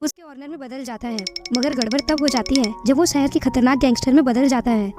उसके ऑनर में बदल जाता है। मगर गड़बड़ तब हो जाती है जब वो शहर के खतरनाक गैंगस्टर में बदल जाता है।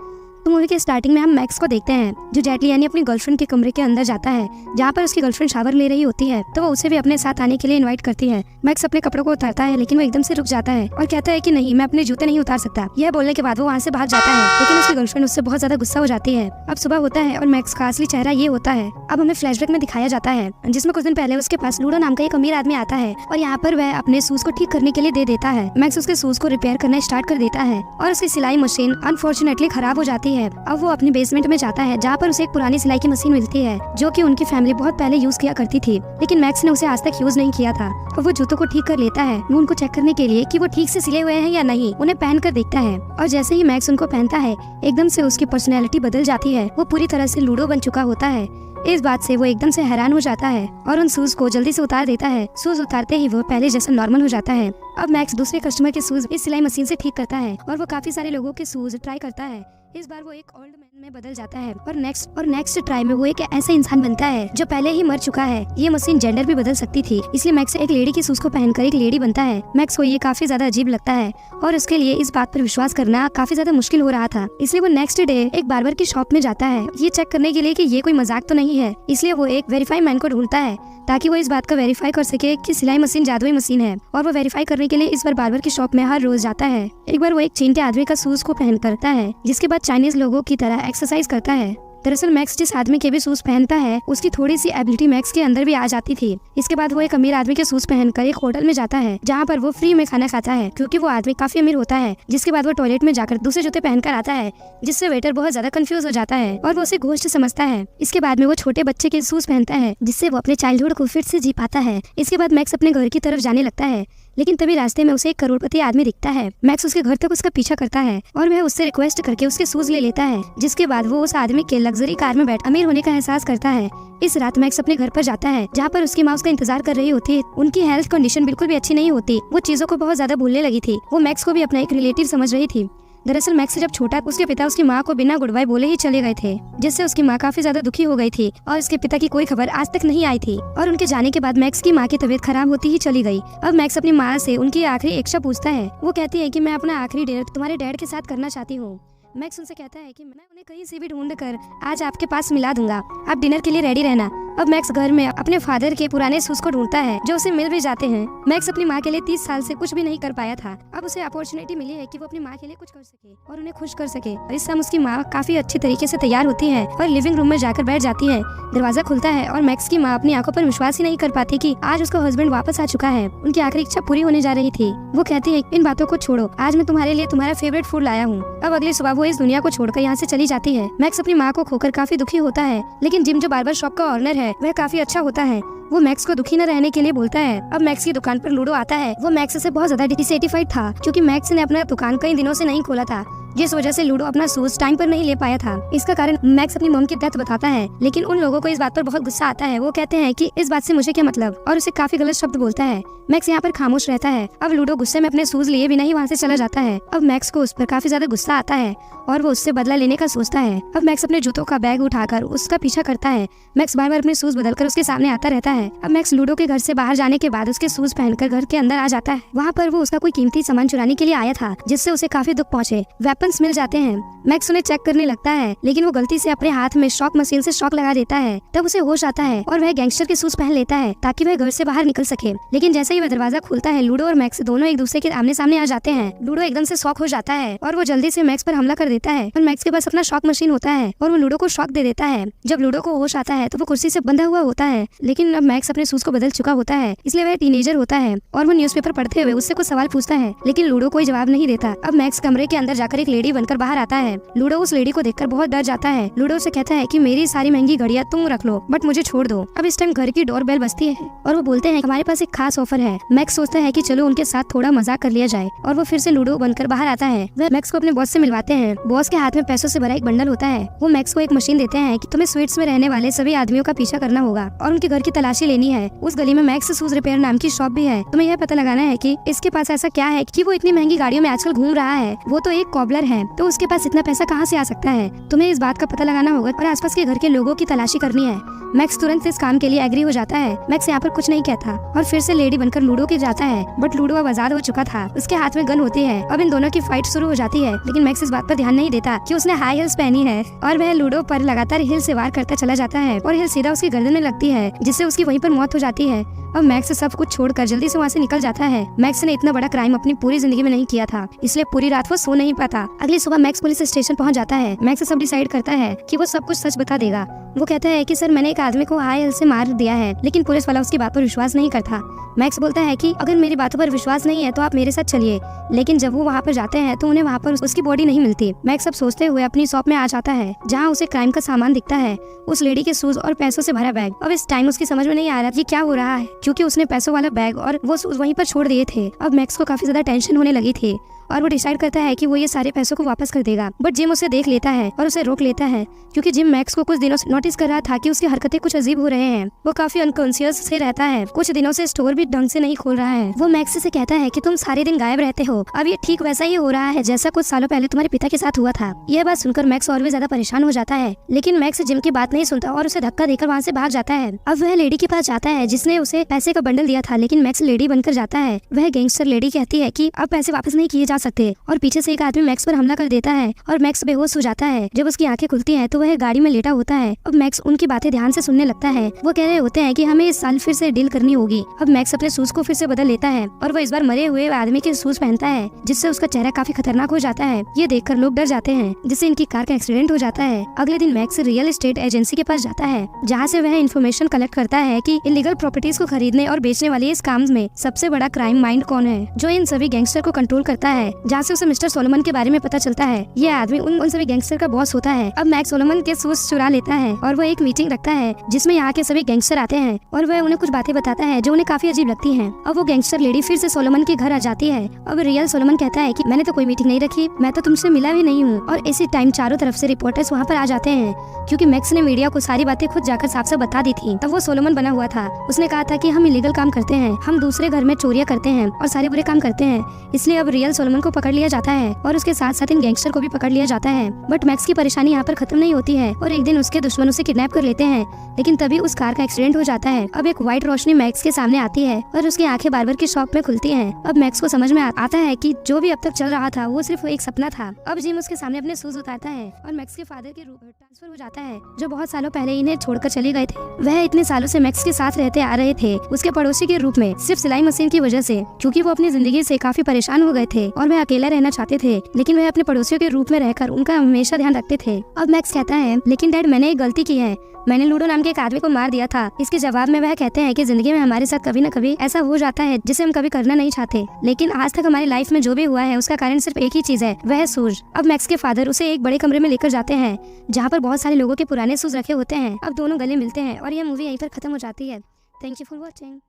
तो मूवी के स्टार्टिंग में हम मैक्स को देखते हैं जो जेट ली यानी अपनी गर्लफ्रेंड के कमरे के अंदर जाता है, जहाँ पर उसकी गर्लफ्रेंड शावर ले रही होती है। तो वो उसे भी अपने साथ आने के लिए इनवाइट करती है। मैक्स अपने कपड़ों को उतारता है लेकिन वो एकदम से रुक जाता है और कहता है कि नहीं, मैं अपने जूते नहीं उतार सकता। यह बोलने के बाद वो वहाँ से भाग जाता है, लेकिन उसकी गर्लफ्रेंड उससे बहुत ज्यादा गुस्सा हो जाती है। अब सुबह होता है और मैक्स का असली चेहरा ये होता है। अब हमें फ्लैशबैक में दिखाया जाता है जिसमें कुछ दिन पहले उसके पास लूडो नाम का एक अमीर आदमी आता है और यहाँ पर वह अपने शूज को ठीक करने के लिए दे देता है। मैक्स उसके शूज को रिपेयर करना स्टार्ट कर देता है और उसकी सिलाई मशीन अनफॉर्चुनेटली खराब हो जाती है। अब वो अपनी बेसमेंट में जाता है जहाँ पर उसे एक पुरानी सिलाई की मशीन मिलती है जो कि उनकी फैमिली बहुत पहले यूज किया करती थी, लेकिन मैक्स ने उसे आज तक यूज नहीं किया था। अब वो जूतों को ठीक कर लेता है वो उनको चेक करने के लिए कि वो ठीक से सिले हुए हैं या नहीं। उन्हें पहन कर देखता है और जैसे ही मैक्स उनको पहनता है एकदम से उसकी पर्सनैलिटी बदल जाती है। वो पूरी तरह से लूडो बन चुका होता है। इस बात से वो एकदम से हैरान हो जाता है और उन शूज को जल्दी से उतार देता है। शूज उतारते ही वो पहले जैसा नॉर्मल हो जाता है। अब मैक्स दूसरे कस्टमर के शूज इस सिलाई मशीन से ठीक करता है और वो काफी सारे लोगों के शूज ट्राई करता है। इस बार वो एक ओल्ड मैन में बदल जाता है और नेक्स्ट ट्राई में वो एक ऐसा इंसान बनता है जो पहले ही मर चुका है। ये मशीन जेंडर भी बदल सकती थी, इसलिए मैक्स एक लेडी की शूज को पहनकर एक लेडी बनता है। मैक्स को ये काफी ज्यादा अजीब लगता है और उसके लिए इस बात पर विश्वास करना काफी ज्यादा मुश्किल हो रहा था। इसलिए वो नेक्स्ट डे एक बार्बर की शॉप में जाता है ये चेक करने के लिए कि ये कोई मजाक तो नहीं है। इसलिए वो एक वेरीफाई मैन को ढूंढता है ताकि वो इस बात का वेरीफाई कर सके कि सिलाई मशीन जादुई मशीन है। और वो वेरीफाई करने के लिए इस बार बार्बर की शॉप में हर रोज जाता है। एक बार वो एक चीन के आदमी का शूज को पहन करता है जिसके बाद चाइनीज लोगों की तरह एक्सरसाइज करता है। दरअसल मैक्स जिस आदमी के भी शूज पहनता है उसकी थोड़ी सी एबिलिटी मैक्स के अंदर भी आ जाती थी। इसके बाद वो एक अमीर आदमी के शूज पहनकर एक होटल में जाता है जहाँ पर वो फ्री में खाना खाता है क्योंकि वो आदमी काफी अमीर होता है। जिसके बाद वो टॉयलेट में जाकर दूसरे जूते पहनकर आता है जिससे वेटर बहुत ज्यादा कंफ्यूज हो जाता है और वो उसे घोस्ट समझता है। इसके बाद में वो छोटे बच्चे के शूज पहनता है जिससे वो अपने चाइल्डहुड को फिर से जी पाता है। इसके बाद मैक्स अपने घर की तरफ जाने लगता है लेकिन तभी रास्ते में उसे एक करोड़पति आदमी दिखता है। मैक्स उसके घर तक उसका पीछा करता है और वह उससे रिक्वेस्ट करके उसके शूज ले लेता है। जिसके बाद वो उस आदमी के लग्जरी कार में बैठ अमीर होने का एहसास करता है। इस रात मैक्स अपने घर पर जाता है जहाँ पर उसकी माँ उसका इंतजार कर रही होती है। उनकी हेल्थ कंडीशन बिल्कुल भी अच्छी नहीं होती, वो चीजों को बहुत ज्यादा भूलने लगी थी। वो मैक्स को भी अपना एक रिलेटिव समझ रही थी। दरअसल मैक्स जब छोटा उसके पिता उसकी माँ को बिना गुड बाय बोले ही चले गए थे जिससे उसकी माँ काफी ज्यादा दुखी हो गई थी और उसके पिता की कोई खबर आज तक नहीं आई थी। और उनके जाने के बाद मैक्स की माँ की तबीयत खराब होती ही चली गई। अब मैक्स अपनी माँ से उनकी आखिरी इच्छा पूछता है। वो कहती है कि मैं अपना आखिरी डिनर तुम्हारे डैड के साथ करना चाहती हूँ। मैक्स उनसे कहता है कि मैं उन्हें कहीं से भी ढूंढ कर आज आपके पास मिला दूंगा, आप डिनर के लिए रेडी रहना। अब मैक्स घर में अपने फादर के पुराने शूज को ढूंढता है जो उसे मिल भी जाते हैं। मैक्स अपनी माँ के लिए 30 साल से कुछ भी नहीं कर पाया था। अब उसे अपॉर्चुनिटी मिली है कि वो अपनी माँ के लिए कुछ कर सके और उन्हें खुश कर सके। और इस समय उसकी माँ काफी अच्छी तरीके से तैयार होती है और लिविंग रूम में जाकर बैठ जाती है। दरवाजा खुलता है और मैक्स की माँ अपनी आंखों पर विश्वास ही नहीं कर पाती कि आज उसका हस्बैंड वापस आ चुका है। उनकी आखिरी इच्छा पूरी होने जा रही थी। वो कहती है इन बातों को छोड़ो, आज मैं तुम्हारे लिए तुम्हारा फेवरेट फूड लाया हूँ। अब अगली सुबह वो इस दुनिया को छोड़कर यहाँ से चली जाती है। मैक्स अपनी माँ को खोकर काफी दुखी होता है, लेकिन जिम जो बार्बर शॉप का ऑनर है वह काफी अच्छा होता है। वो मैक्स को दुखी न रहने के लिए बोलता है। अब मैक्स की दुकान पर लूडो आता है। वो मैक्स से बहुत ज्यादा डिसैटिस्फाइड था क्योंकि मैक्स ने अपना दुकान कई दिनों से नहीं खोला था, जिस वजह से लूडो अपना शूज टाइम पर नहीं ले पाया था। इसका कारण मैक्स अपनी मॉम की डेथ बताता है, लेकिन उन लोगों को इस बात पर बहुत गुस्सा आता है। वो कहते हैं कि इस बात से मुझे क्या मतलब, और उसे काफी गलत शब्द बोलता है। मैक्स यहाँ पर खामोश रहता है। अब लूडो गुस्से में अपने शूज लिए बिना ही वहाँ से चला जाता है। अब मैक्स को उस पर काफी ज्यादा गुस्सा आता है और वो उससे बदला लेने का सोचता है। अब मैक्स अपने जूतों का बैग उठाकर उसका पीछा करता है। मैक्स बार बार अपने शूज बदलकर उसके सामने आता रहता है। अब मैक्स लूडो के घर से बाहर जाने के बाद उसके शूज पहनकर घर के अंदर आ जाता है। वहाँ पर वो उसका कोई कीमती सामान चुराने के लिए आया था जिससे उसे काफी दुख पहुँचे। वेपन्स मिल जाते हैं। मैक्स उन्हें चेक करने लगता है, लेकिन वो गलती से अपने हाथ में शॉक मशीन से शॉक लगा देता है। तब उसे होश आता है और वह गैंगस्टर के शूज पहन लेता है ताकि वह घर से बाहर निकल सके। लेकिन जैसे ही वह दरवाजा खुलता है लूडो और मैक्स दोनों एक दूसरे के आमने सामने आ जाते हैं। लूडो एकदम से शॉक हो जाता है और वो जल्दी से मैक्स पर हमला कर देता है। और मैक्स के पास अपना शॉक मशीन होता है और वो लूडो को शॉक दे देता है। जब लूडो को होश आता है तो वो कुर्सी से बंधा हुआ होता है, लेकिन अब मैक्स अपने शूज को बदल चुका होता है, इसलिए वह टीनेजर होता है और वो न्यूज़पेपर पढ़ते हुए उससे कुछ सवाल पूछता है, लेकिन लूडो कोई जवाब नहीं देता। अब मैक्स कमरे के अंदर जाकर एक लेडी बनकर बाहर आता है। लूडो उस लेडी को देखकर बहुत डर जाता है। लूडो से कहता है कि मेरी सारी महंगी घड़ियां तुम रख लो, बट मुझे छोड़ दो। अब इस टाइम घर की डोर बेल बजती है और वो बोलते हैं हमारे पास एक खास ऑफर है। मैक्स सोचता है कि चलो उनके साथ थोड़ा मजाक कर लिया जाए और वो फिर से लूडो बनकर बाहर आता है। वह मैक्स को अपने बॉस से मिलवाते हैं। बॉस के हाथ में पैसों से भरा एक बंडल होता है। वो मैक्स को एक मशीन देते हैं कि तुम्हें स्वीट्स में रहने वाले सभी आदमियों का पीछा करना होगा और उनके घर की तलाशी लेनी है। उस गली में मैक्स शूज रिपेयर नाम की शॉप भी है। तुम्हें यह पता लगाना है कि इसके पास ऐसा क्या है कि वो इतनी महंगी गाड़ियों में आजकल घूम रहा है। वो तो एक कॉबलर घर है तो उसके पास इतना पैसा कहाँ से आ सकता है। तुम्हें इस बात का पता लगाना होगा और आसपास के घर के लोगों की तलाशी करनी है। मैक्स तुरंत इस काम के लिए एग्री हो जाता है। मैक्स यहाँ पर कुछ नहीं कहता और फिर से लेडी बनकर लूडो के जाता है, बट लूडो अब आजाद हो चुका था। उसके हाथ में गन होती है। अब इन दोनों की फाइट शुरू हो जाती है, लेकिन मैक्स इस बात पर ध्यान नहीं देता कि उसने हाई हिल्स पहनी है और वह लूडो पर लगातार हिल से वार करता चला जाता है और हिल सीधा उसकी गर्दन में लगती है, जिससे उसकी वहीं पर मौत हो जाती है। अब मैक्स सब कुछ छोड़कर जल्दी से वहाँ से निकल जाता है। मैक्स ने इतना बड़ा क्राइम अपनी पूरी जिंदगी में नहीं किया था, इसलिए पूरी रात वो सो नहीं पाता। अगली सुबह मैक्स पुलिस स्टेशन पहुँच जाता है। मैक्स सब डिसाइड करता है कि वो सब कुछ सच बता देगा। वो कहता है कि सर मैंने एक आदमी को हाई हिल से मार दिया है, लेकिन पुलिस वाला उसकी बात पर विश्वास नहीं करता। मैक्स बोलता है कि अगर मेरी बातों पर विश्वास नहीं है तो आप मेरे साथ चलिए, लेकिन जब वो वहाँ पर जाते हैं तो उन्हें वहाँ पर उसकी बॉडी नहीं मिलती। मैक्स अब सोचते हुए अपनी शॉप में आ जाता है, जहाँ उसे क्राइम का सामान दिखता है, उस लेडी के शूज और पैसों से भरा बैग। अब इस टाइम उसकी समझ में नहीं आ रहा ये क्या हो रहा है, क्योंकि उसने पैसों वाला बैग और वो शूज वहीं पर छोड़ दिए थे। अब मैक्स को काफी ज्यादा टेंशन होने लगी थी और वो डिसाइड करता है कि वो ये सारे पैसों को वापस कर देगा, बट जिम उसे देख लेता है और उसे रोक लेता है, क्योंकि जिम मैक्स को कुछ दिनों से नोटिस कर रहा था कि उसकी हरकतें कुछ अजीब हो रहे हैं। वो काफी अनकॉन्शियस से रहता है, कुछ दिनों से स्टोर भी ढंग से नहीं खोल रहा है। वो मैक्स से कहता है कि तुम सारे दिन गायब रहते हो, अब ये ठीक वैसा ही हो रहा है जैसा कुछ सालों पहले तुम्हारे पिता के साथ हुआ था। यह बात सुनकर मैक्स और भी ज्यादा परेशान हो जाता है, लेकिन मैक्स जिम की बात नहीं सुनता और उसे धक्का देकर वहाँ से भाग जाता है। अब वह लेडी के पास जाता है जिसने उसे पैसे का बंडल दिया था, लेकिन मैक्स लेडी बनकर जाता है। वह गैंगस्टर लेडी कहती है कि अब पैसे वापस नहीं किए जा सकते और पीछे से एक आदमी मैक्स पर हमला कर देता है और मैक्स बेहोश हो जाता है। जब उसकी आंखें खुलती हैं तो वह गाड़ी में लेटा होता है। अब मैक्स उनकी बातें ध्यान से सुनने लगता है। वो कह रहे होते हैं कि हमें इस साल फिर से डील करनी होगी। अब मैक्स अपने शूज को फिर से बदल लेता है और वह इस बार मरे हुए आदमी के शूज पहनता है, जिससे उसका चेहरा काफी खतरनाक हो जाता है। ये देखकर लोग डर जाते हैं, जिससे इनकी कार का एक्सीडेंट हो जाता है। अगले दिन मैक्स रियल एस्टेट एजेंसी के पास जाता है, जहाँ से वह इन्फॉर्मेशन कलेक्ट करता है कि इलीगल प्रॉपर्टीज को खरीदने और बेचने वाले इस काम में सबसे बड़ा क्राइम माइंड कौन है, जो इन सभी गैंगस्टर को कंट्रोल करता है। जहाँ से उसे मिस्टर सोलोमन के बारे में पता चलता है। ये आदमी उन सभी गैंगस्टर का बॉस होता है। अब मैक्स सोलोमन के शूज चुरा लेता है और वो एक मीटिंग रखता है जिसमें यहाँ के सभी गैंगस्टर आते हैं और वह उन्हें कुछ बातें बताता है जो उन्हें काफी अजीब लगती हैं। अब वो गैंगस्टर लेडी फिर से सोलोमन के घर आ जाती है। अब रियल सोलोमन कहता है कि मैंने तो कोई मीटिंग नहीं रखी, मैं तो तुमसे मिला भी नहीं हूँ। और इसी टाइम चारों तरफ से रिपोर्टर्स वहाँ पर आ जाते हैं, क्योंकि मैक्स ने मीडिया को सारी बातें खुद जाकर साफ साफ बता दी थी। तब वो सोलोमन बना हुआ था। उसने कहा था कि हम इलीगल काम करते हैं, हम दूसरे घर में चोरियां करते हैं और सारे बुरे काम करते हैं, इसलिए अब रियल सोलोमन को पकड़ लिया जाता है और उसके साथ साथ इन गैंगस्टर को भी पकड़ लिया जाता है। बट मैक्स की परेशानी यहाँ पर खत्म नहीं होती है और एक दिन उसके दुश्मन उसे किडनैप कर लेते हैं, लेकिन तभी उस कार का एक्सीडेंट हो जाता है। अब एक व्हाइट रोशनी मैक्स के सामने आती है और उसकी आंखें बार्बर की शॉप में खुलती हैं। अब मैक्स को समझ में आता है कि जो भी अब तक चल रहा था वो सिर्फ एक सपना था। अब जिम उसके सामने अपने शूज उतारता है और मैक्स के फादर के रूप में ट्रांसफर हो जाता है, जो बहुत सालों पहले इन्हें छोड़कर चले गए थे। वह इतने सालों से मैक्स के साथ रहते आ रहे थे, उसके पड़ोसी के रूप में, सिर्फ सिलाई मशीन की वजह से, क्योंकि वो अपनी जिंदगी से काफी परेशान हो गए थे और वह अकेला रहना चाहते थे, लेकिन वह अपने पड़ोसियों के रूप में रहकर उनका हमेशा ध्यान रखते थे। अब मैक्स कहता है, लेकिन डैड मैंने एक गलती की है, मैंने लूडो नाम के एक आदमी को मार दिया था। इसके जवाब में वह कहते हैं कि जिंदगी में हमारे साथ कभी न कभी ऐसा हो जाता है जिसे हम कभी करना नहीं चाहते, लेकिन आज तक हमारी लाइफ में जो भी हुआ है उसका कारण सिर्फ एक ही चीज है, वह है शूज। अब मैक्स के फादर उसे एक बड़े कमरे में लेकर जाते हैं जहाँ पर बहुत सारे लोगों के पुराने शूज रखे होते हैं। अब दोनों गले मिलते हैं और यह मूवी यहीं पर खत्म हो जाती है। Thank you for watching.